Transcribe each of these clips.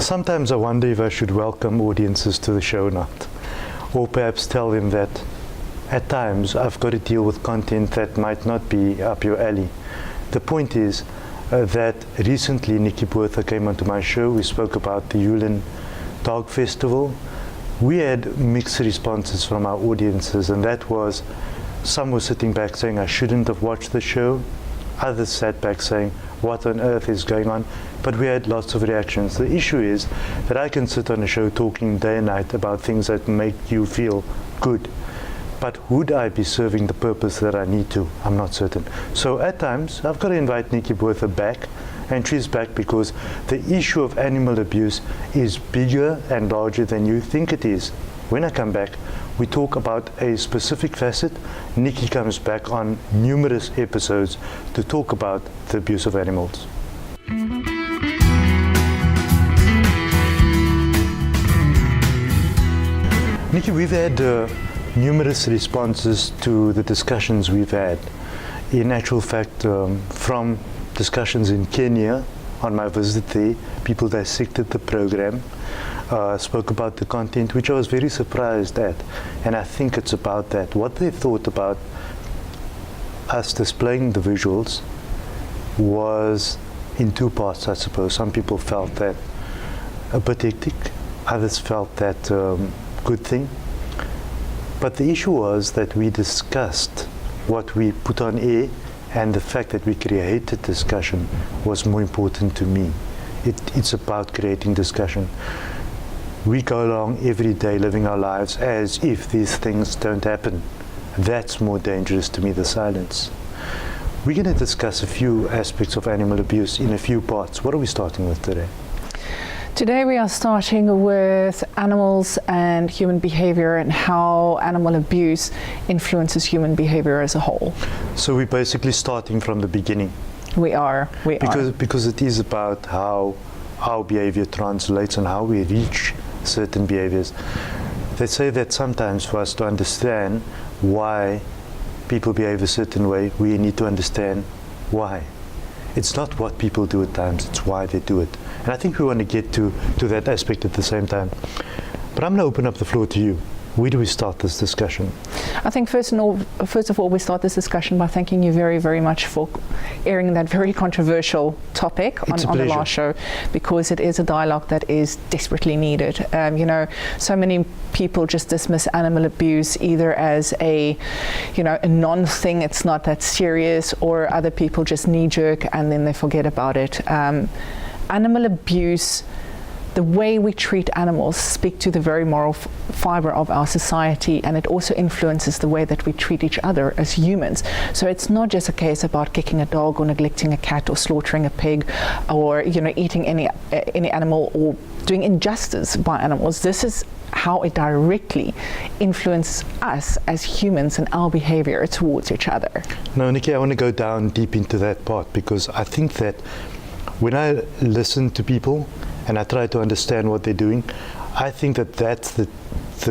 Sometimes I wonder if I should welcome audiences to the show or not, or perhaps tell them that at times I've got to deal with content that might not be up your alley. The point is that recently Nikki Botha came onto my show. We spoke about the Yulin Dog Festival. We had mixed responses from our audiences, and that was, some were sitting back saying I shouldn't have watched the show. Others sat back saying, what on earth is going on? But we had lots of reactions. The issue is that I can sit on a show talking day and night about things that make you feel good. But would I be serving the purpose that I need to? I'm not certain. So at times, I've got to invite Nikki Botha back, and she's back because the issue of animal abuse is bigger and larger than you think it is. When I come back, we talk about a specific facet. Nikki comes back on numerous episodes to talk about the abuse of animals. Nikki, we've had numerous responses to the discussions we've had. In actual fact, from discussions in Kenya on my visit there, people dissected the program, spoke about the content, which I was very surprised at, and I think it's about that. What they thought about us displaying the visuals was in two parts, I suppose. Some people felt that a bit hectic, others felt that good thing. But the issue was that we discussed what we put on air, and the fact that we created discussion was more important to me. It's about creating discussion. We go along every day living our lives as if these things don't happen. That's more dangerous to me, the silence. We're going to discuss a few aspects of animal abuse in a few parts. What are we starting with today? Today we are starting with animals and human behavior and how animal abuse influences human behavior as a whole. So we're basically starting from the beginning. We are. Because it is about how our behavior translates and how we reach certain behaviors. They say that sometimes for us to understand why people behave a certain way, we need to understand why. It's not what people do at times, it's why they do it. And I think we want to get to that aspect at the same time. But I'm going to open up the floor to you. Where do we start this discussion? I think first of all, we start this discussion by thanking you very, very much for airing that very controversial topic on the last show, because it is a dialogue that is desperately needed. You know, so many people just dismiss animal abuse either as a non-thing, it's not that serious, or other people just knee-jerk and then they forget about it. Animal abuse, the way we treat animals, speak to the very moral fiber of our society, and it also influences the way that we treat each other as humans. So it's not just a case about kicking a dog or neglecting a cat or slaughtering a pig or eating any animal or doing injustice by animals. This is how it directly influences us as humans and our behavior towards each other. Now, Nikki, I want to go down deep into that part, because I think that when I listen to people and I try to understand what they're doing, I think that that's the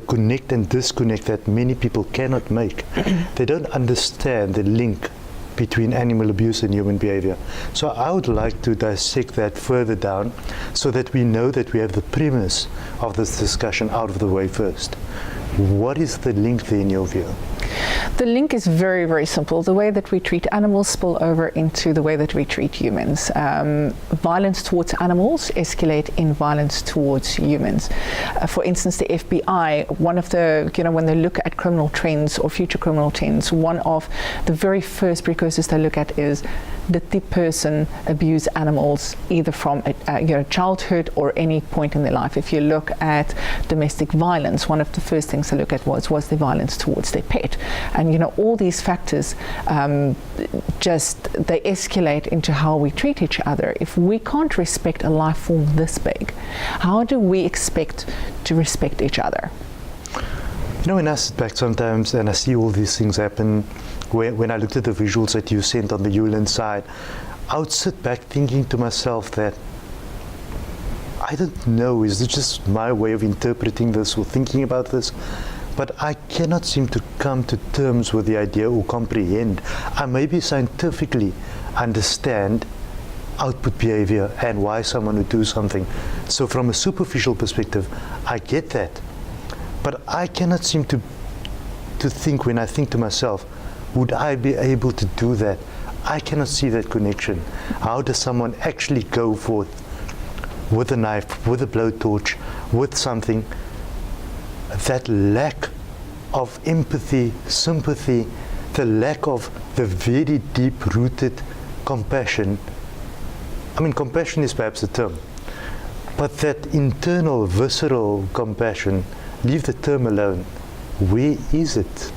connect and disconnect that many people cannot make. They don't understand the link between animal abuse and human behavior. So I would like to dissect that further down so that we know that we have the premise of this discussion out of the way first. What is the link there in your view? The link is very, very simple. The way that we treat animals spill over into the way that we treat humans. Violence towards animals escalate in violence towards humans. For instance, the FBI, one of the, when they look at criminal trends or future criminal trends, one of the very first precursors they look at is, did the person abuse animals either from childhood or any point in their life? If you look at domestic violence, one of the first things they look at was the violence towards their pet. And all these factors they escalate into how we treat each other. If we can't respect a life form this big, how do we expect to respect each other? When I sit back sometimes and I see all these things happen, when I looked at the visuals that you sent on the Yulin side, I would sit back thinking to myself that, I don't know, is it just my way of interpreting this or thinking about this? But I cannot seem to come to terms with the idea or comprehend. I maybe scientifically understand output behavior and why someone would do something. So from a superficial perspective, I get that. But I cannot seem to think, when I think to myself, would I be able to do that? I cannot see that connection. How does someone actually go forth with a knife, with a blowtorch, with something? That lack of empathy, sympathy, the lack of the very deep-rooted compassion. I mean, compassion is perhaps a term, but that internal, visceral compassion, leave the term alone. Where is it?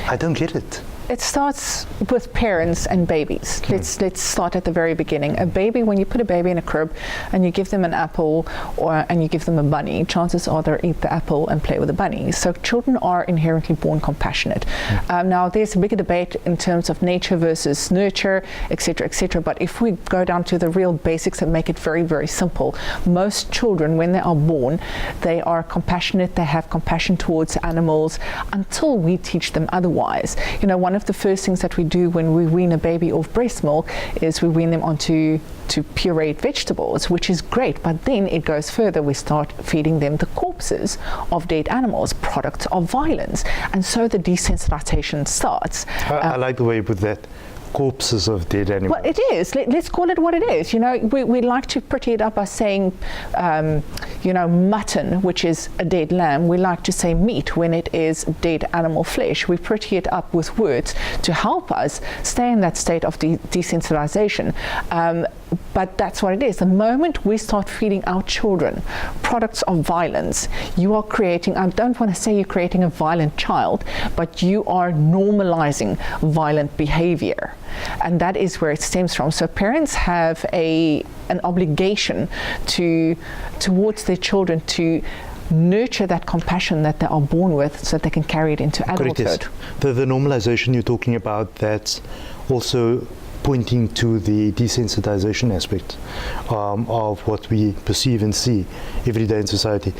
I don't get it. It starts with parents and babies. Let's start at the very beginning. A baby, when you put a baby in a crib and you give them an apple and you give them a bunny, chances are they'll eat the apple and play with the bunny. So children are inherently born compassionate. Now there's a bigger debate in terms of nature versus nurture, etc., etc. But if we go down to the real basics and make it very, very simple, most children, when they are born, they are compassionate. They have compassion towards animals until we teach them otherwise. You know, one of the first things that we do when we wean a baby off breast milk is we wean them onto pureed vegetables, which is great, but then it goes further. We start feeding them the corpses of dead animals, products of violence, and so the desensitization starts. I like the way you put that. Corpses of dead animals. Well, it is. Let's call it what it is. You know, we like to pretty it up by saying, you know, mutton, which is a dead lamb. We like to say meat when it is dead animal flesh. We pretty it up with words to help us stay in that state of desensitization. But that's what it is. The moment we start feeding our children products of violence, you are creating, I don't want to say you're creating a violent child, but you are normalizing violent behavior. And that is where it stems from. So parents have an obligation towards their children to nurture that compassion that they are born with so that they can carry it into adulthood. Correct, yes. The normalization you're talking about, that's also pointing to the desensitization aspect of what we perceive and see every day in society.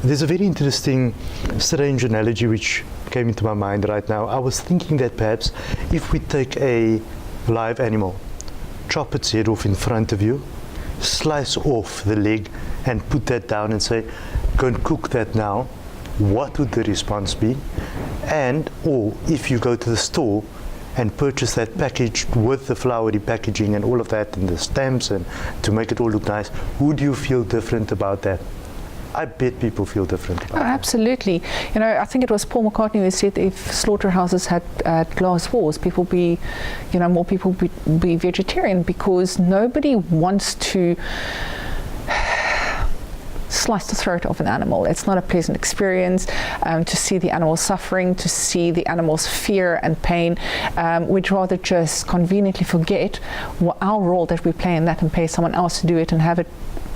There's a very interesting, strange analogy which came into my mind right now. I was thinking that perhaps if we take a live animal, chop its head off in front of you, slice off the leg and put that down and say, go and cook that now, what would the response be? And, or if you go to the store and purchase that package with the flowery packaging and all of that and the stamps and to make it all look nice, would you feel different about that? I bet people feel different about that. Absolutely. You know, I think it was Paul McCartney who said if slaughterhouses had glass walls, people be, you know, more people be vegetarian, because nobody wants to slice the throat of an animal. It's not a pleasant experience to see the animal suffering, to see the animal's fear and pain. We'd rather just conveniently forget our role that we play in that and pay someone else to do it and have it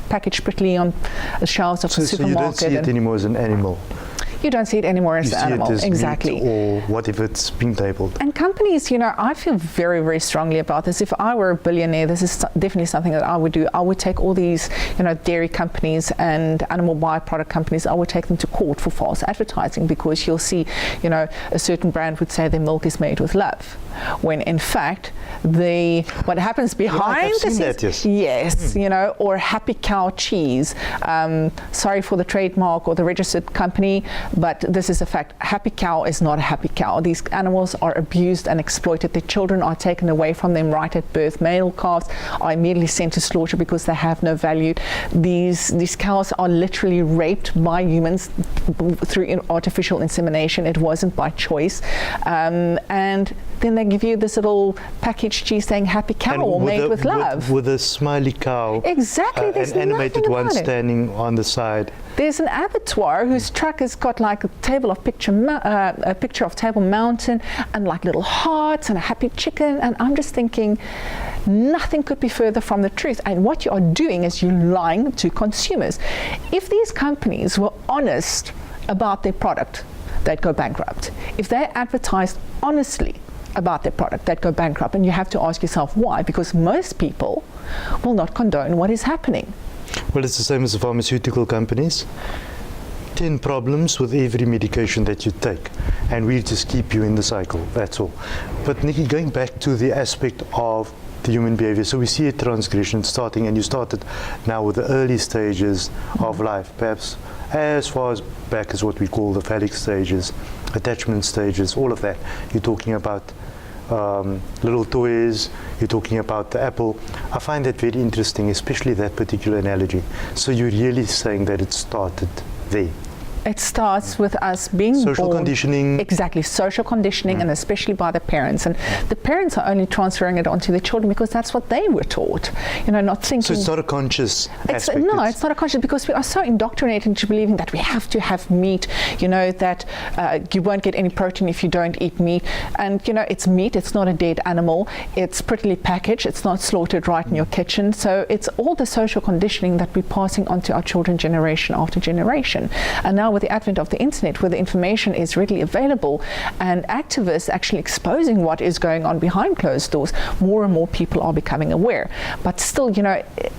packaged prettily on the shelves of the supermarket. So you don't see it anymore as an animal? You don't see it anymore as an animal. You see it as exactly. meat or what if it's being tabled. And companies, you know, I feel very, very strongly about this. If I were a billionaire, this is definitely something that I would do. I would take all these, you know, dairy companies and animal byproduct companies, I would take them to court for false advertising, because you'll see, you know, a certain brand would say their milk is made with love, when in fact what happens behind the scenes, yes, you know, or Happy Cow cheese. Sorry for the trademark or the registered company, but this is a fact. Happy Cow is not a happy cow. These animals are abused and exploited. Their children are taken away from them right at birth. Male calves are immediately sent to slaughter because they have no value. These cows are literally raped by humans through artificial insemination. It wasn't by choice. And then they give you this little packaged cheese saying Happy Cow or made with love. With a smiley cow. Exactly. There's an animated one standing on the side. There's an abattoir whose truck has got like a picture of Table Mountain and like little hearts and a happy chicken, and I'm just thinking nothing could be further from the truth. And what you are doing is you're lying to consumers. If these companies were honest about their product, they'd go bankrupt. If they advertised honestly about their product, they'd go bankrupt. And you have to ask yourself why, because most people will not condone what is happening. Well, it's the same as the pharmaceutical companies. 10 problems with every medication that you take, and we just keep you in the cycle, that's all. But Nikki, going back to the aspect of the human behavior. So we see a transgression starting, and you started now with the early stages of life, perhaps as far as back as what we call the phallic stages, attachment stages, all of that. You're talking about little toys, you're talking about the apple. I find that very interesting, especially that particular analogy. So you're really saying that it started there. It starts with us being social born. Conditioning. Exactly, social conditioning, and especially by the parents. And the parents are only transferring it onto their children because that's what they were taught. Not thinking. So it's not a conscious aspect. No, it's not a conscious, because we are so indoctrinated into believing that we have to have meat, that you won't get any protein if you don't eat meat. And, it's meat, it's not a dead animal. It's prettily packaged, it's not slaughtered right in your kitchen. So it's all the social conditioning that we're passing on to our children generation after generation. And now with the advent of the internet, where the information is readily available and activists actually exposing what is going on behind closed doors, more and more people are becoming aware. But still,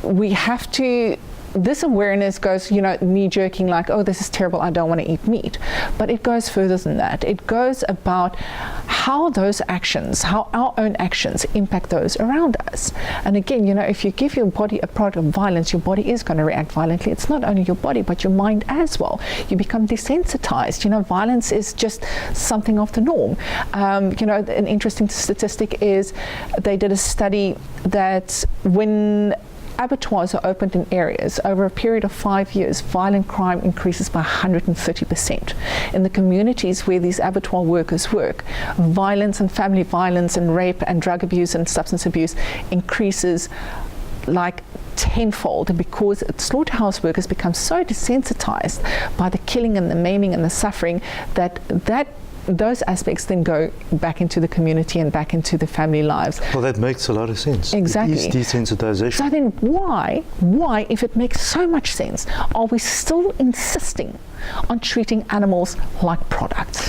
we have to, this awareness goes, knee-jerking like, oh, this is terrible, I don't want to eat meat. But it goes further than that. It goes about how those actions, how our own actions impact those around us. And again, if you give your body a product of violence, your body is going to react violently. It's not only your body, but your mind as well. You become desensitized. Violence is just something of the norm. An interesting statistic is they did a study that when abattoirs are opened in areas, over a period of 5 years, violent crime increases by 130%. In the communities where these abattoir workers work, violence and family violence and rape and drug abuse and substance abuse increases like tenfold, because slaughterhouse workers become so desensitized by the killing and the maiming and the suffering that those aspects then go back into the community and back into the family lives. Well, that makes a lot of sense. Exactly. It is desensitization. So then why, if it makes so much sense, are we still insisting on treating animals like products?